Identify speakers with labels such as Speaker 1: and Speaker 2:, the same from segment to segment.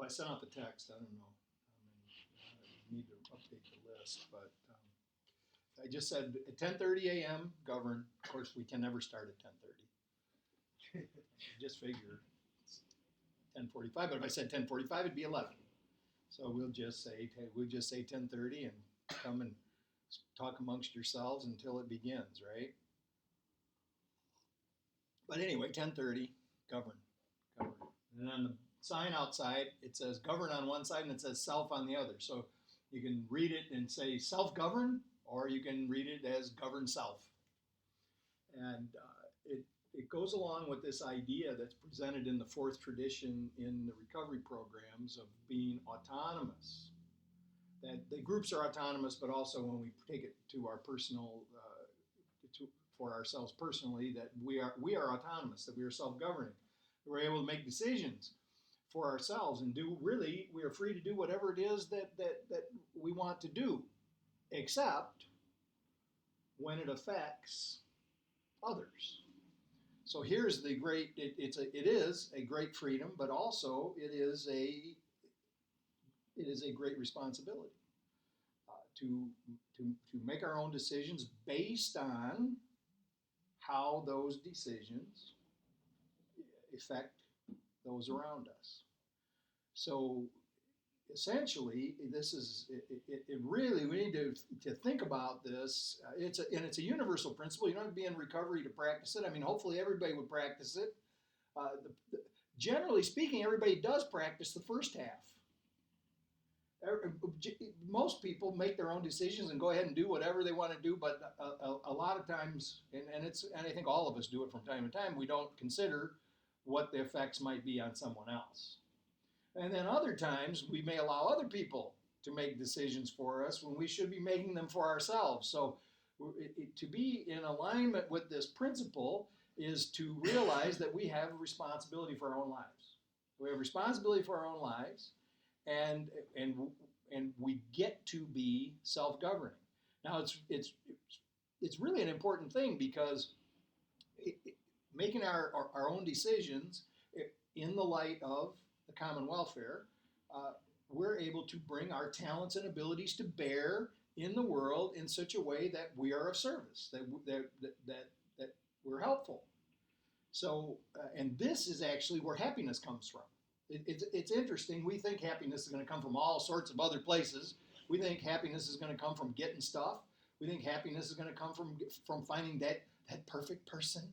Speaker 1: I sent out the text. I don't know. I need to update the list, but I just said at 10:30 a.m. govern. Of course, we can never start at 10:30. Just figure it's 10:45. But if I said 10:45, it'd be 11. So we'll just say 10:30 and come and talk amongst yourselves until it begins, right? But anyway, 10:30, govern, govern. And on the sign outside, it says govern on one side and it says self on the other. So you can read it and say self-govern, or you can read it as govern self. And it goes along with this idea that's presented in the fourth tradition in the recovery programs of being autonomous. That the groups are autonomous, but also when we take it to our personal, for ourselves personally, that we are autonomous, that we are self-governing. We're able to make decisions for ourselves and we are free to do whatever it is that we want to do, except when it affects others. So here's the great, it is a great freedom, but also it is a great responsibility to make our own decisions based on how those decisions affect those around us. So essentially, this is it really, we need to think about this. It's a universal principle. You don't have to be in recovery to practice it. I mean, hopefully everybody would practice it. Generally speaking, everybody does practice the first half. Most people make their own decisions and go ahead and do whatever they want to do, but a lot of times, and I think all of us do it from time to time, we don't consider what the effects might be on someone else. And then other times, we may allow other people to make decisions for us when we should be making them for ourselves. So to be in alignment with this principle is to realize that we have a responsibility for our own lives. We have responsibility for our own lives, and we get to be self-governing. Now, it's really an important thing because making our own decisions in the light of the common welfare, we're able to bring our talents and abilities to bear in the world in such a way that we are of service, that we're helpful. So, and this is actually where happiness comes from. It's interesting. We think happiness is going to come from all sorts of other places. We think happiness is going to come from getting stuff. We think happiness is going to come from finding that perfect person.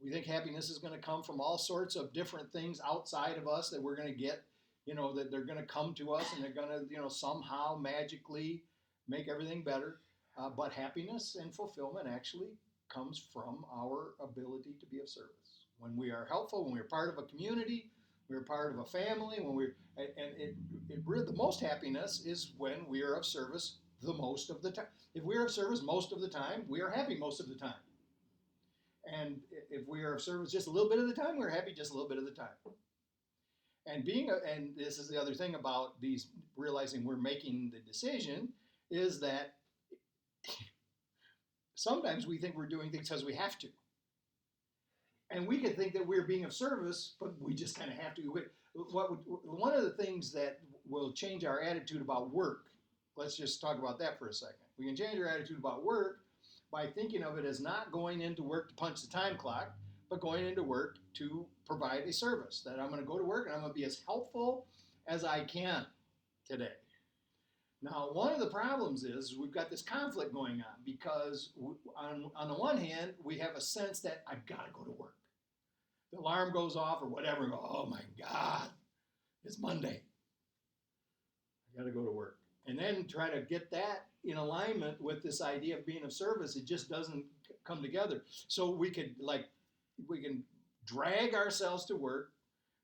Speaker 1: We think happiness is going to come from all sorts of different things outside of us that we're going to get, that they're going to come to us and they're going to, somehow magically make everything better. But happiness and fulfillment actually comes from our ability to be of service. When we are helpful, when we're part of a community, we're part of a family, the most happiness is when we are of service the most of the time. If we are of service most of the time, we are happy most of the time. And if we are of service just a little bit of the time, we're happy just a little bit of the time. And and this is the other thing about these, realizing we're making the decision, is that sometimes we think we're doing things because we have to. And we could think that we're being of service, but we just kind of have to. One of the things that will change our attitude about work, let's just talk about that for a second. We can change our attitude about work by thinking of it as not going into work to punch the time clock, but going into work to provide a service. That I'm going to go to work and I'm going to be as helpful as I can today. Now, one of the problems is we've got this conflict going on because on the one hand, we have a sense that I've got to go to work. The alarm goes off or whatever, and go, oh my God, it's Monday. I got to go to work. And then try to get that in alignment with this idea of being of service. It just doesn't come together. So we can drag ourselves to work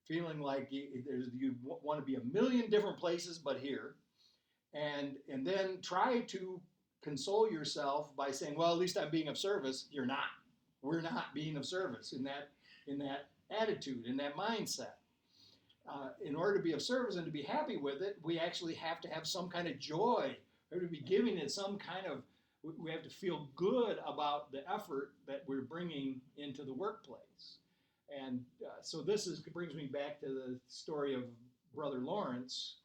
Speaker 1: feeling like you want to be a million different places but here. And then try to console yourself by saying, well, at least I'm being of service. You're not. We're not being of service in that attitude, in that mindset. In order to be of service and to be happy with it, we actually have to have some kind of joy. We have to be giving it some kind of, we have to feel good about the effort that we're bringing into the workplace. And so this brings me back to the story of Brother Lawrence,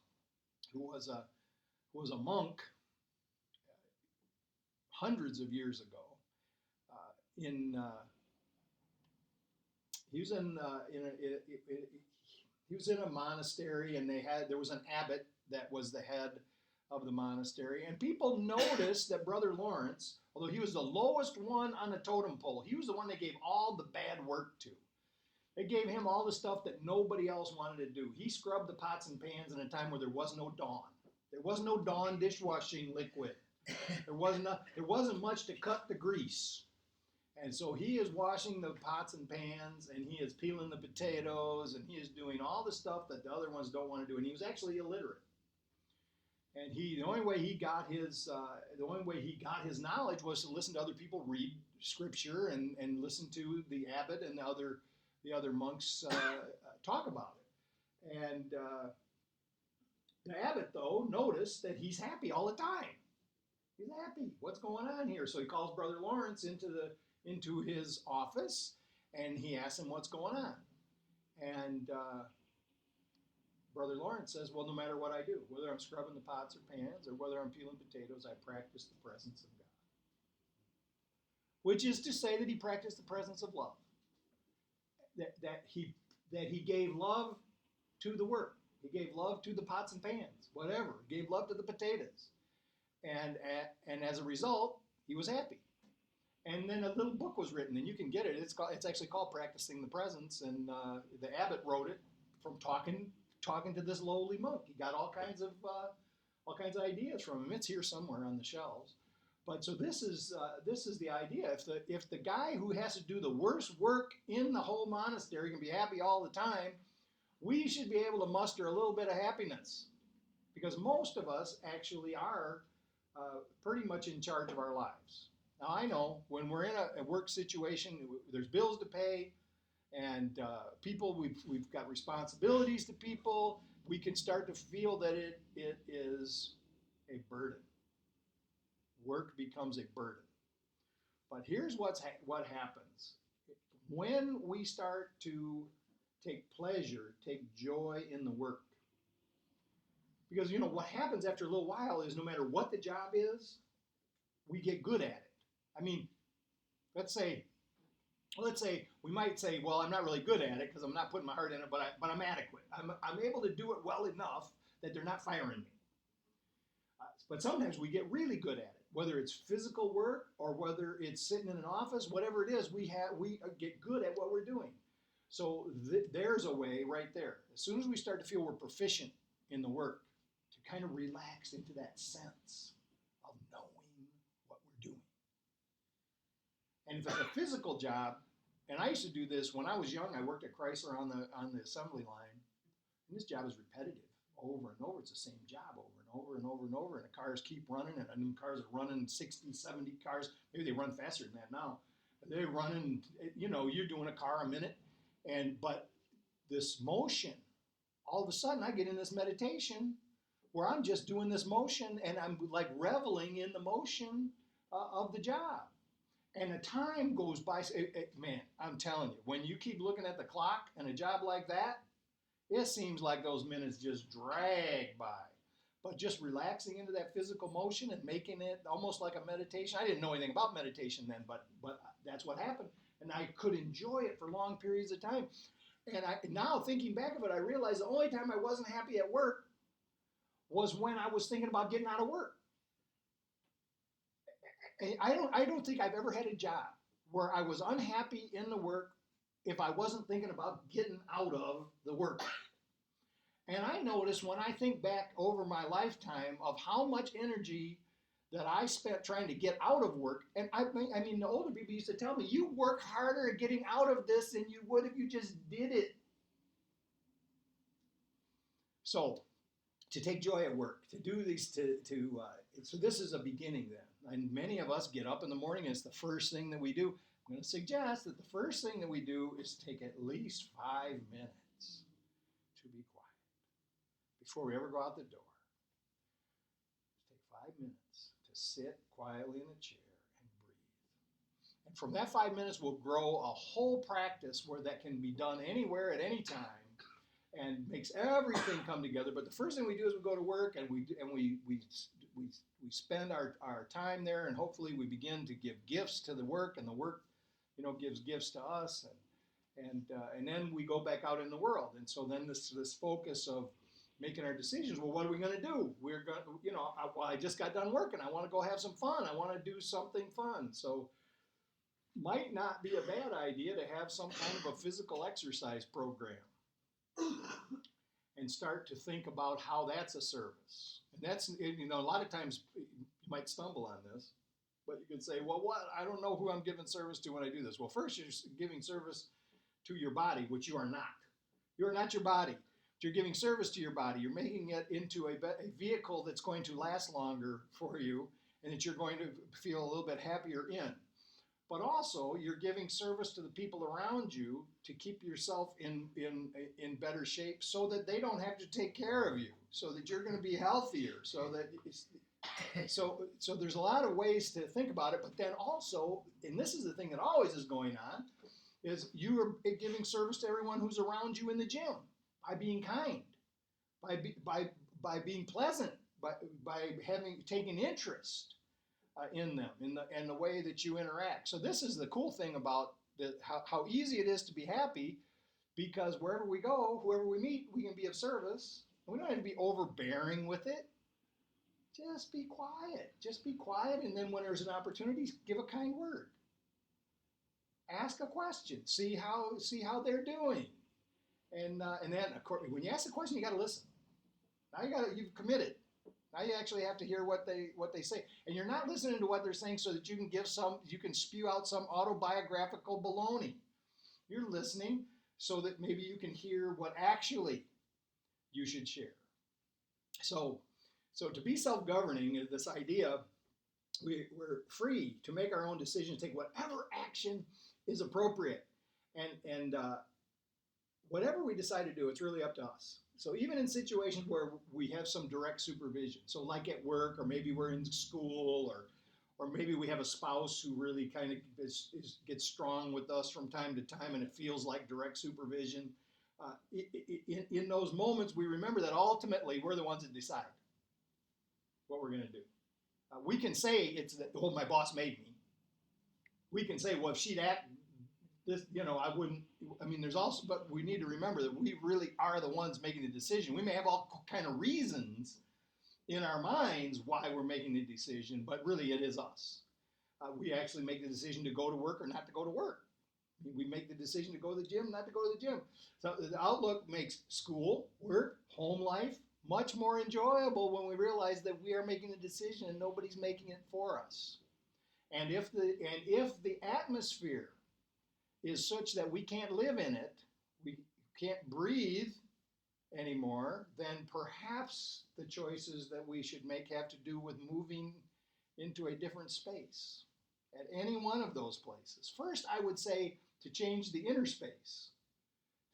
Speaker 1: who was a monk hundreds of years ago. In he was he was in a monastery, and there was an abbot that was the head of the monastery, and people noticed that Brother Lawrence, although he was the lowest one on the totem pole, he was the one they gave all the bad work to. They gave him all the stuff that nobody else wanted to do. He scrubbed the pots and pans in a time where there was no Dawn. There was no Dawn dishwashing liquid. There wasn't much to cut the grease. And so he is washing the pots and pans, and he is peeling the potatoes, and he is doing all the stuff that the other ones don't want to do. And he was actually illiterate. And the only way he got his knowledge was to listen to other people read scripture and listen to the abbot and the other monks talk about it. And the abbot, though, noticed that he's happy all the time. He's happy. What's going on here? So he calls Brother Lawrence into his office, and he asks him what's going on. And Brother Lawrence says, well, no matter what I do, whether I'm scrubbing the pots or pans or whether I'm peeling potatoes, I practice the presence of God. Which is to say that he practiced the presence of love. That he gave love to the work. He gave love to the pots and pans, whatever. He gave love to the potatoes. And as a result, he was happy. And then a little book was written, and you can get it. It's actually called Practicing the Presence, and the abbot wrote it from talking to this lowly monk. He got all kinds of ideas from him. It's here somewhere on the shelves. But so this is the idea. If the guy who has to do the worst work in the whole monastery can be happy all the time, we should be able to muster a little bit of happiness, because most of us actually are pretty much in charge of our lives. Now I know when we're in a work situation, there's bills to pay, and people we've got responsibilities to people. We can start to feel that it is a burden. Work becomes a burden. But here's what happens. When we start to take pleasure, take joy in the work. Because, what happens after a little while is no matter what the job is, we get good at it. I mean, let's say we might say, well, I'm not really good at it because I'm not putting my heart in it, but I'm adequate. I'm able to do it well enough that they're not firing me. But sometimes we get really good at it, whether it's physical work or whether it's sitting in an office, whatever it is, we get good at what we're doing. So there's a way right there. As soon as we start to feel we're proficient in the work, to kind of relax into that sense of knowing what we're doing. And if it's a physical job, and I used to do this when I was young, I worked at Chrysler on the assembly line, and this job is repetitive. Over and over, it's the same job over and over and over and over, and the cars keep running, and new cars are running 60, 70 cars. Maybe they run faster than that now. They're running, you're doing a car a minute, but this motion, all of a sudden I get in this meditation where I'm just doing this motion, and I'm like reveling in the motion of the job. And the time goes by, man, I'm telling you, when you keep looking at the clock and a job like that, it seems like those minutes just drag by. But just relaxing into that physical motion and making it almost like a meditation. I didn't know anything about meditation then, but that's what happened. And I could enjoy it for long periods of time. And now thinking back of it, I realized the only time I wasn't happy at work was when I was thinking about getting out of work. I don't think I've ever had a job where I was unhappy in the work if I wasn't thinking about getting out of the work. And I notice when I think back over my lifetime of how much energy that I spent trying to get out of work, and I mean the older people used to tell me, you work harder at getting out of this than you would if you just did it. So to take joy at work, to do these, so this is a beginning then. And many of us get up in the morning and it's the first thing that we do. I'm going to suggest that the first thing that we do is take at least 5 minutes to be quiet before we ever go out the door. Just take 5 minutes to sit quietly in a chair and breathe. And from that 5 minutes, we'll grow a whole practice where that can be done anywhere at any time and makes everything come together. But the first thing we do is we go to work and we spend our time there, and hopefully we begin to give gifts to the work, and the work, gives gifts to us, and then we go back out in the world. And so then this focus of making our decisions. Well, what are we going to do? We're going to, I just got done working. I want to go have some fun. I want to do something fun. So might not be a bad idea to have some kind of a physical exercise program and start to think about how that's a service. And that's, a lot of times you might stumble on this, but you could say, well, what? I don't know who I'm giving service to when I do this. Well, first you're giving service to your body, which you are not. You are not your body. You're giving service to your body. You're making it into a vehicle that's going to last longer for you and that you're going to feel a little bit happier in. But also, you're giving service to the people around you to keep yourself in better shape so that they don't have to take care of you, so that you're going to be healthier, so there's a lot of ways to think about it. But then also, and this is the thing that always is going on, is you are giving service to everyone who's around you in the gym by being kind, by being pleasant, by taking interest in them, in the way that you interact. So this is the cool thing about how easy it is to be happy, because wherever we go, whoever we meet, we can be of service. We don't have to be overbearing with it. Just be quiet. Just be quiet, and then when there's an opportunity, give a kind word. Ask a question. See how they're doing. And then, of course, when you ask a question, you got to listen. Now you've committed. Now you actually have to hear what they say, and you're not listening to what they're saying so that you can spew out some autobiographical baloney. You're listening so that maybe you can hear what actually you should share. So to be self-governing is this idea. We're free to make our own decisions, take whatever action is appropriate, and whatever we decide to do, it's really up to us. So even in situations where we have some direct supervision, so like at work, or maybe we're in school, or maybe we have a spouse who really kind of gets strong with us from time to time, and it feels like direct supervision. In those moments, we remember that ultimately we're the ones that decide what we're going to do. We can say it's that, oh, my boss made me. We can say, well, if she'd act this, I wouldn't. I mean, there's also, but we need to remember that we really are the ones making the decision. We may have all kind of reasons in our minds why we're making the decision, but really it is us. We actually make the decision to go to work or not to go to work. We make the decision to go to the gym, not to go to the gym. So the outlook makes school, work, home life much more enjoyable when we realize that we are making the decision and nobody's making it for us. And if the atmosphere is such that we can't live in it, we can't breathe anymore, then perhaps the choices that we should make have to do with moving into a different space at any one of those places. First, I would say to change the inner space,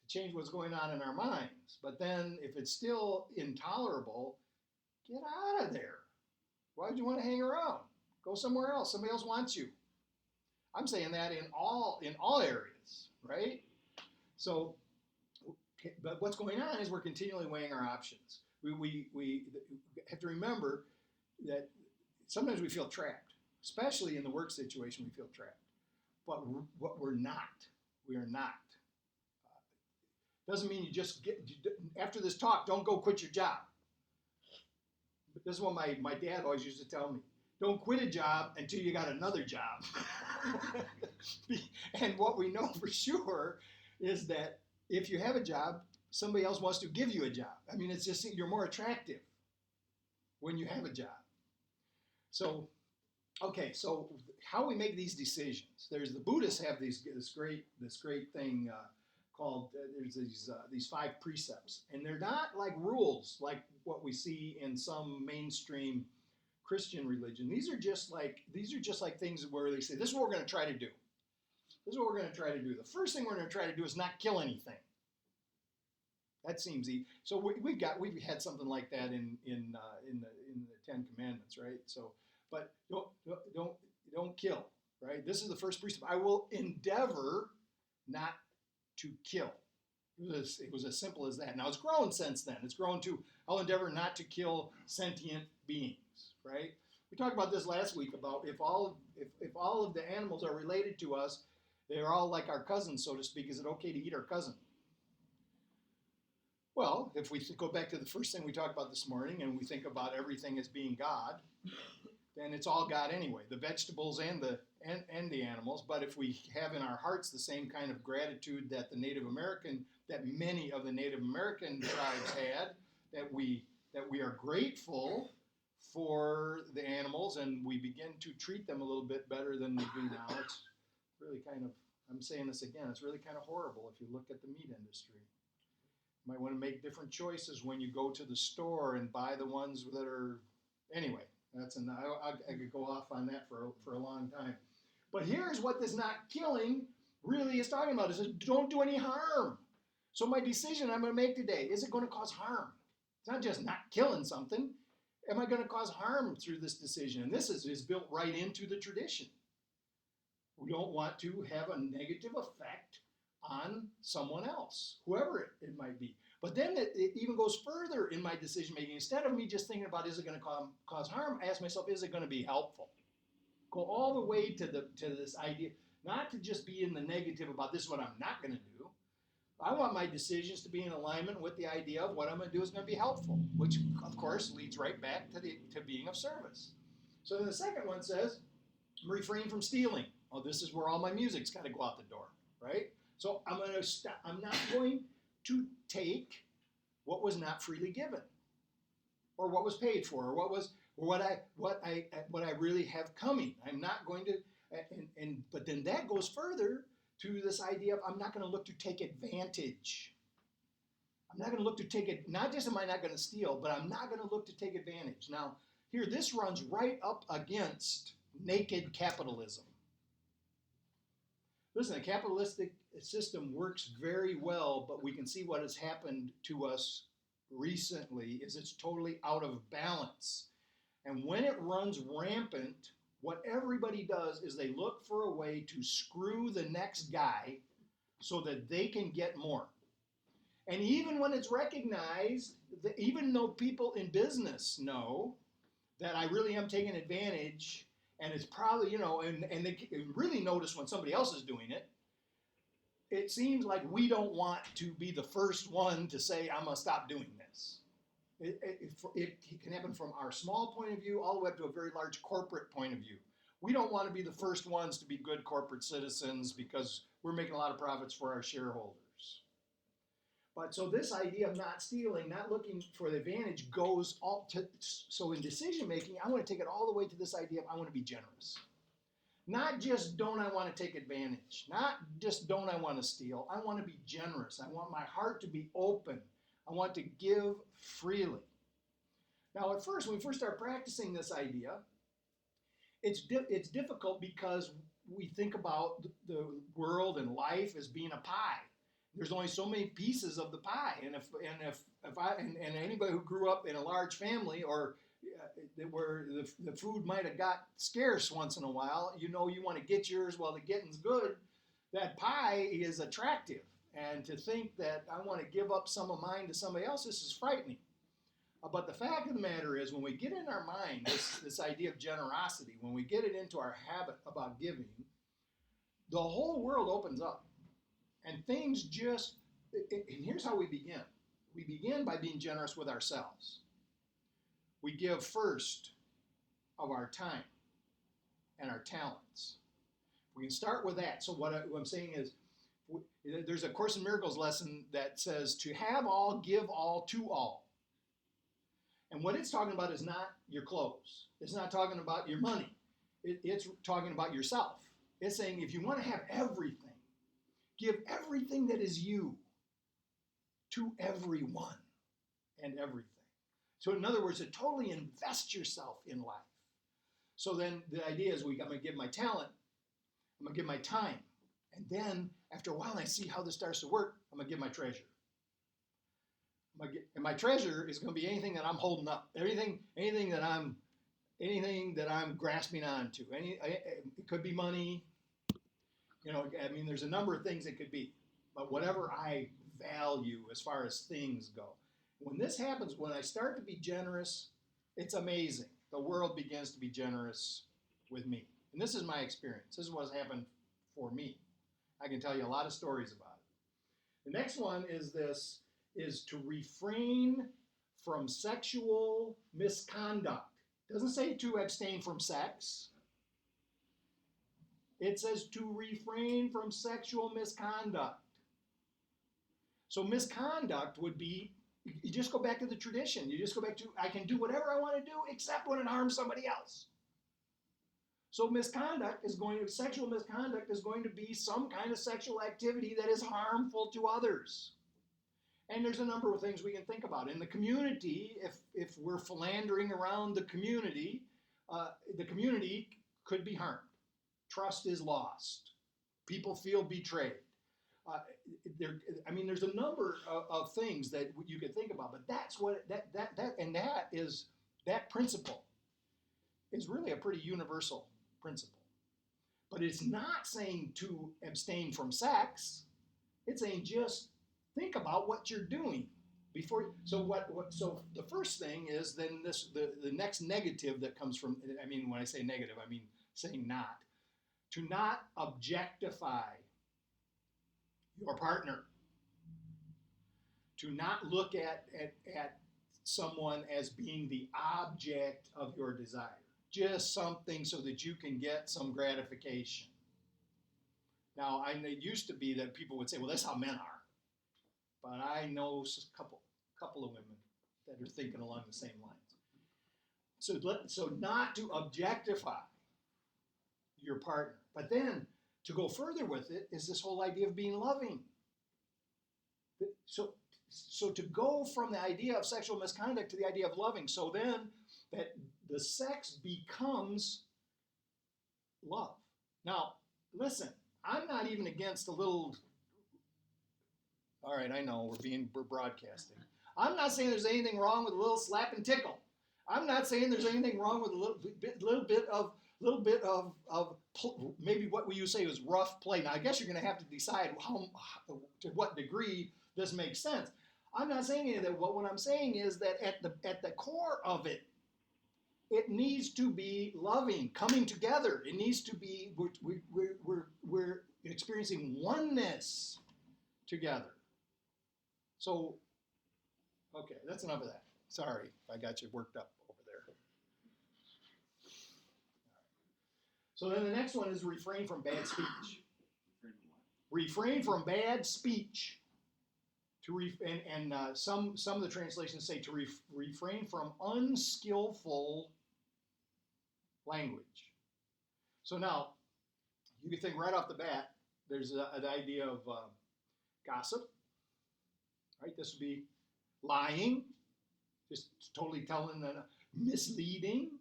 Speaker 1: to change what's going on in our minds. But then if it's still intolerable, get out of there. Why would you want to hang around? Go somewhere else. Somebody else wants you. I'm saying that in all areas, right? So, but what's going on is we're continually weighing our options. We have to remember that sometimes we feel trapped, especially in the work situation. We feel trapped, but what we're not. We are not. Doesn't mean you just after this talk, don't go quit your job. But this is what my dad always used to tell me. Don't quit a job until you got another job. And what we know for sure is that if you have a job, somebody else wants to give you a job. I mean, it's just you're more attractive when you have a job. So, okay, so how we make these decisions. There's the Buddhists have this great thing called there's these 5 precepts, and they're not like rules like what we see in some mainstream Christian religion. These are just like things where they say, this is what we're going to try to do. This is what we're going to try to do. The first thing we're going to try to do is not kill anything. That seems easy. So we've had something like that in the 10 Commandments, right? So, but don't kill, right? This is the first precept. I will endeavor not to kill. It was as simple as that. Now it's grown since then. It's grown to, I'll endeavor not to kill sentient beings, right? We talked about this last week about if all of the animals are related to us, they're all like our cousins, so to speak. Is it okay to eat our cousin? Well, if we go back to the first thing we talked about this morning and we think about everything as being God, then it's all God anyway, the vegetables and the animals. But if we have in our hearts the same kind of gratitude that many of the Native American tribes had, that we are grateful for the animals and we begin to treat them a little bit better than we do now, it's really kind of, I'm saying this again, it's really kind of horrible if you look at the meat industry. You might want to make different choices when you go to the store and buy the ones that are, anyway, I could go off on that for a long time. But here's what this not killing really is talking about. It says, don't do any harm. So my decision I'm going to make today, is it going to cause harm? It's not just not killing something. Am I going to cause harm through this decision? And this is built right into the tradition. We don't want to have a negative effect on someone else, whoever it might be. But then it even goes further in my decision making. Instead of me just thinking about, is it going to cause harm, I ask myself, is it going to be helpful? Go all the way to this idea, not to just be in the negative about this is what I'm not going to do. I want my decisions to be in alignment with the idea of what I'm going to do is going to be helpful, which of course leads right back to being of service. So then the second one says, refrain from stealing. Oh, this is where all my music's got to go out the door, right? So I'm not going to take what was not freely given, or what was paid for, or what I really have coming. I'm not going to, but then that goes further to this idea of I'm not going to look to take advantage. I'm not going to look to take it. Not just am I not going to steal, but I'm not going to look to take advantage. Now, here this runs right up against naked capitalism. Listen, a capitalistic system works very well, but we can see what has happened to us recently is it's totally out of balance. And when it runs rampant, what everybody does is they look for a way to screw the next guy so that they can get more. And even when it's recognized, even though people in business know that I really am taking advantage, and it's probably, and they really notice when somebody else is doing it, it seems like we don't want to be the first one to say, I'm going to stop doing this. It can happen from our small point of view all the way up to a very large corporate point of view. We don't want to be the first ones to be good corporate citizens because we're making a lot of profits for our shareholders. But so this idea of not stealing, not looking for the advantage goes all to, so in decision making, I want to take it all the way to this idea of I want to be generous. Not just don't I want to take advantage, not just don't I want to steal, I want to be generous. I want my heart to be open. I want to give freely. Now at first, when we first start practicing this idea, it's difficult because we think about the world and life as being a pie. There's only so many pieces of the pie, and if anybody who grew up in a large family or where the food might have got scarce once in a while, you want to get yours while the getting's good. That pie is attractive, and to think that I want to give up some of mine to somebody else, this is frightening. But the fact of the matter is, when we get in our mind this idea of generosity, when we get it into our habit about giving, the whole world opens up. And things just, and here's how we begin. We begin by being generous with ourselves. We give first of our time and our talents. We can start with that. So what I'm saying is, there's a Course in Miracles lesson that says to have all, give all to all. And what it's talking about is not your clothes. It's not talking about your money. It's talking about yourself. It's saying if you want to have everything, give everything that is you to everyone and everything. So in other words, to totally invest yourself in life. So then the idea is I'm going to give my talent, I'm going to give my time, and then after a while I see how this starts to work, I'm going to give my treasure. And my treasure is going to be anything that I'm holding up, anything that I'm grasping onto. It could be money, I mean, there's a number of things it could be, but whatever I value as far as things go. When this happens, when I start to be generous, it's amazing. The world begins to be generous with me. And this is my experience. This is what's happened for me. I can tell you a lot of stories about it. The next one is to refrain from sexual misconduct. It doesn't say to abstain from sex. It says to refrain from sexual misconduct. So misconduct would be, you just go back to the tradition. You just go back to, I can do whatever I want to do except when it harms somebody else. So sexual misconduct is going to be some kind of sexual activity that is harmful to others. And there's a number of things we can think about. In the community, if we're philandering around the community could be harmed. Trust is lost. People feel betrayed. There's a number of things that you could think about, but that's what that principle is really a pretty universal principle. But it's not saying to abstain from sex. It's saying just think about what you're doing before. So the first thing is then the next negative that comes from. I mean, when I say negative, I mean saying not. To not objectify your partner. To not look at someone as being the object of your desire. Just something so that you can get some gratification. Now, it used to be that people would say, well, that's how men are. But I know a couple of women that are thinking along the same lines. So not to objectify your partner. But then, to go further with it is this whole idea of being loving. So to go from the idea of sexual misconduct to the idea of loving, so then that the sex becomes love. Now, listen, I'm not even against a little, all right, I know we're broadcasting. I'm not saying there's anything wrong with a little slap and tickle. I'm not saying there's anything wrong with a little bit of maybe what you say is rough play. Now, I guess you're going to have to decide to what degree this makes sense. I'm not saying any of that. What I'm saying is that at the core of it, it needs to be loving, coming together. It needs to be we're experiencing oneness together. So, okay, that's enough of that. Sorry if I got you worked up over there. So then the next one is refrain from bad speech. Refrain from bad speech. Some of the translations say to refrain from unskillful language. So now, you can think right off the bat, there's the idea of gossip, right? This would be lying, just totally telling, misleading.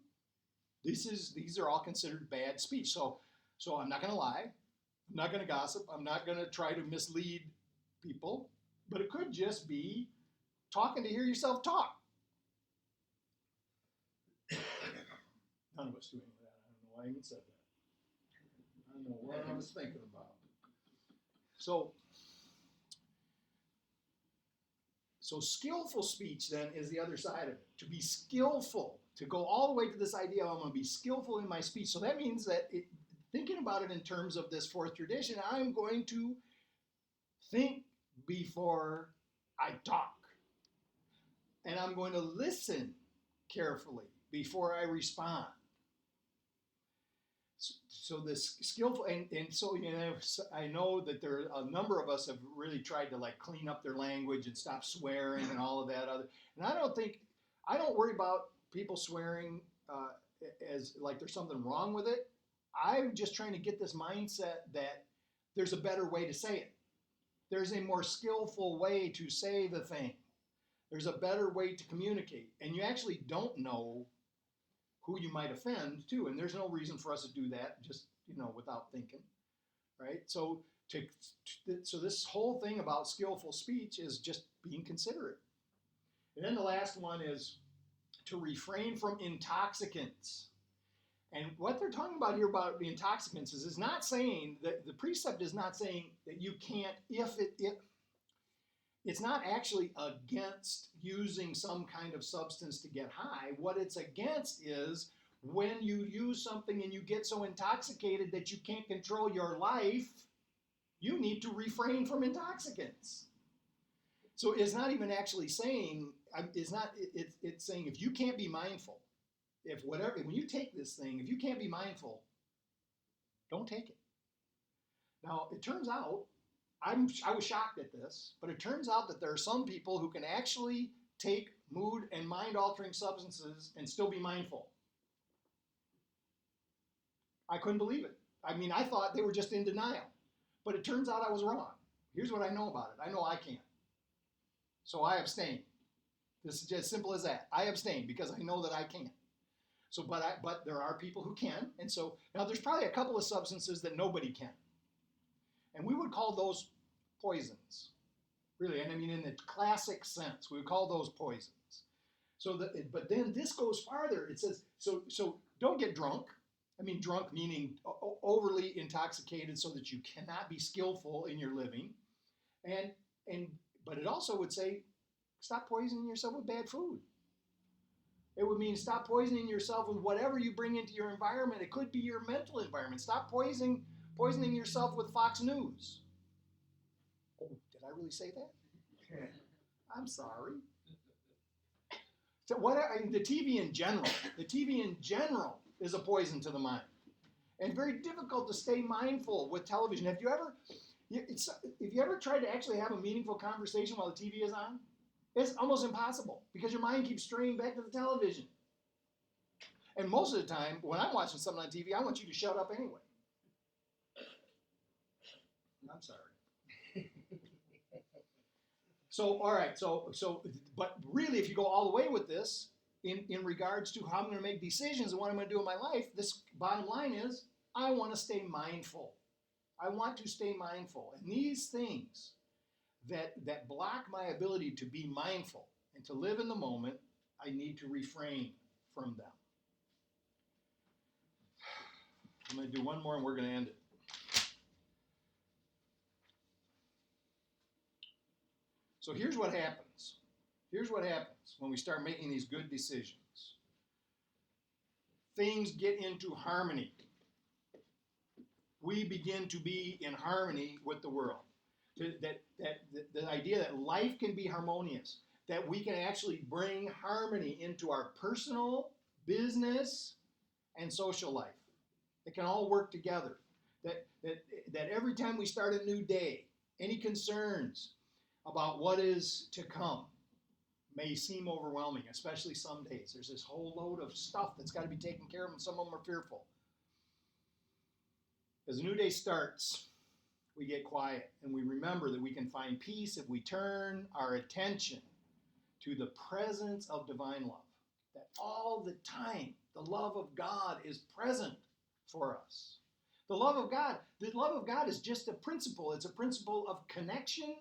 Speaker 1: These are all considered bad speech. So I'm not going to lie. I'm not going to gossip. I'm not going to try to mislead people. But it could just be talking to hear yourself talk. None of us do any of that. I don't know why I even said that. I don't know what I was thinking about. So skillful speech then is the other side of it. To be skillful, to go all the way to this idea of I'm going to be skillful in my speech. So that means that thinking about it in terms of this fourth tradition, I'm going to think before I talk. And I'm going to listen carefully before I respond. So this skillful, and so, I know that there are a number of us have really tried to clean up their language and stop swearing and all of that and I don't worry about people swearing as like there's something wrong with it. I'm just trying to get this mindset that there's a better way to say it. There's a more skillful way to say the thing. There's a better way to communicate. And you actually don't know who you might offend too. And there's no reason for us to do that just, without thinking, right? So this whole thing about skillful speech is just being considerate. And then the last one is to refrain from intoxicants. And what they're talking about here about the intoxicants is not saying that the precept is not saying that you can't, it's not actually against using some kind of substance to get high. What it's against is when you use something and you get so intoxicated that you can't control your life, you need to refrain from intoxicants. So it's not even actually saying, it's saying if you can't be mindful, when you take this thing, if you can't be mindful, don't take it. Now, it turns out, I was shocked at this, but it turns out that there are some people who can actually take mood and mind-altering substances and still be mindful. I couldn't believe it. I mean, I thought they were just in denial, but it turns out I was wrong. Here's what I know about it. I know I can't. So I abstain. This is just as simple as that. I abstain because I know that I can't. So, but there are people who can, and so now there's probably a couple of substances that nobody can, and we would call those poisons, really. And I mean, in the classic sense, we would call those poisons. So, but then this goes farther. It says, so don't get drunk. I mean, drunk meaning overly intoxicated, so that you cannot be skillful in your living, but it also would say, stop poisoning yourself with bad food. It would mean stop poisoning yourself with whatever you bring into your environment. It could be your mental environment. Stop poisoning yourself with Fox News. Oh, did I really say that? I'm sorry. So the TV in general is a poison to the mind. And very difficult to stay mindful with television. Have you ever tried to actually have a meaningful conversation while the TV is on? It's almost impossible because your mind keeps straying back to the television. And most of the time, when I'm watching something on TV, I want you to shut up anyway. I'm sorry. So, all right, but really, if you go all the way with this, in regards to how I'm going to make decisions and what I'm going to do in my life, this bottom line is, I want to stay mindful. I want to stay mindful. And these things that block my ability to be mindful and to live in the moment, I need to refrain from them. I'm going to do one more and we're going to end it. So here's what happens. Here's what happens when we start making these good decisions. Things get into harmony. We begin to be in harmony with the world. The idea that life can be harmonious, that we can actually bring harmony into our personal, business, and social life. It can all work together. That every time we start a new day, any concerns about what is to come may seem overwhelming, especially some days. There's this whole load of stuff that's got to be taken care of, and some of them are fearful. As the new day starts, we get quiet and we remember that we can find peace if we turn our attention to the presence of divine love. That all the time, the love of God is present for us. The love of God is just a principle. It's a principle of connection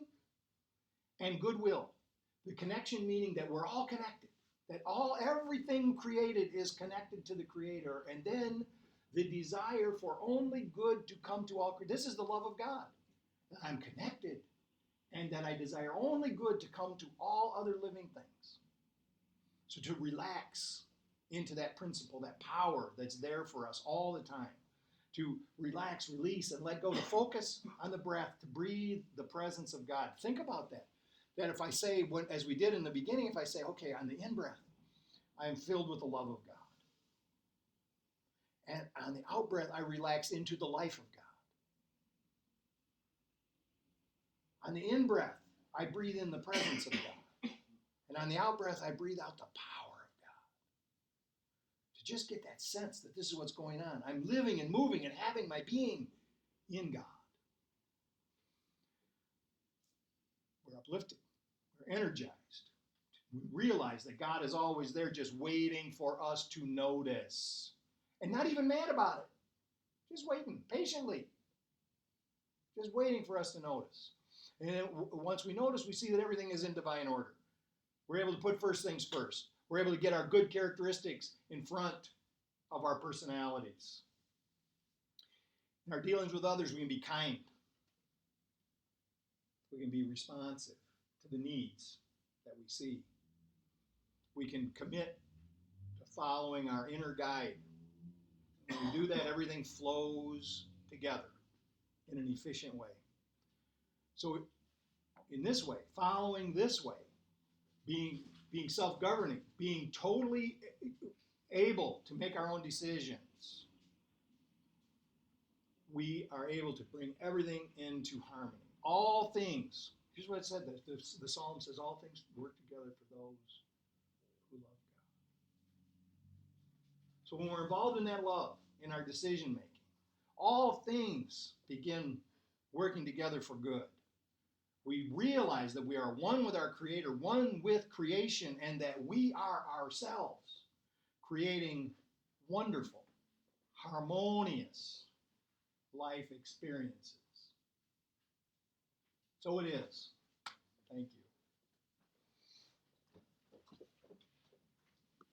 Speaker 1: and goodwill. The connection meaning that we're all connected, that everything created is connected to the Creator, and then the desire for only good to come to all. This is the love of God. That I'm connected, and that I desire only good to come to all other living things. So to relax into that principle, that power that's there for us all the time. To relax, release, and let go, to focus on the breath, to breathe the presence of God. Think about that. That if I say, as we did in the beginning, if I say, okay, on the in-breath, I am filled with the love of God. And on the out-breath, I relax into the life of God. On the in-breath, I breathe in the presence of God. And on the out-breath, I breathe out the power of God. To just get that sense that this is what's going on. I'm living and moving and having my being in God. We're uplifted. We're energized. We realize that God is always there just waiting for us to notice. And not even mad about it. Just waiting patiently. Just waiting for us to notice. And then once we notice, we see that everything is in divine order. We're able to put first things first. We're able to get our good characteristics in front of our personalities. In our dealings with others, we can be kind. We can be responsive to the needs that we see. We can commit to following our inner guide. When we do that, everything flows together in an efficient way. So in this way, following this way, being self-governing, being totally able to make our own decisions, we are able to bring everything into harmony. All things, here's what it said, the Psalm says, all things work together for those who love God. So when we're involved in that love, in our decision making, all things begin working together for good. We realize that we are one with our Creator, one with creation, and that we are ourselves creating wonderful, harmonious life experiences. So it is. Thank you.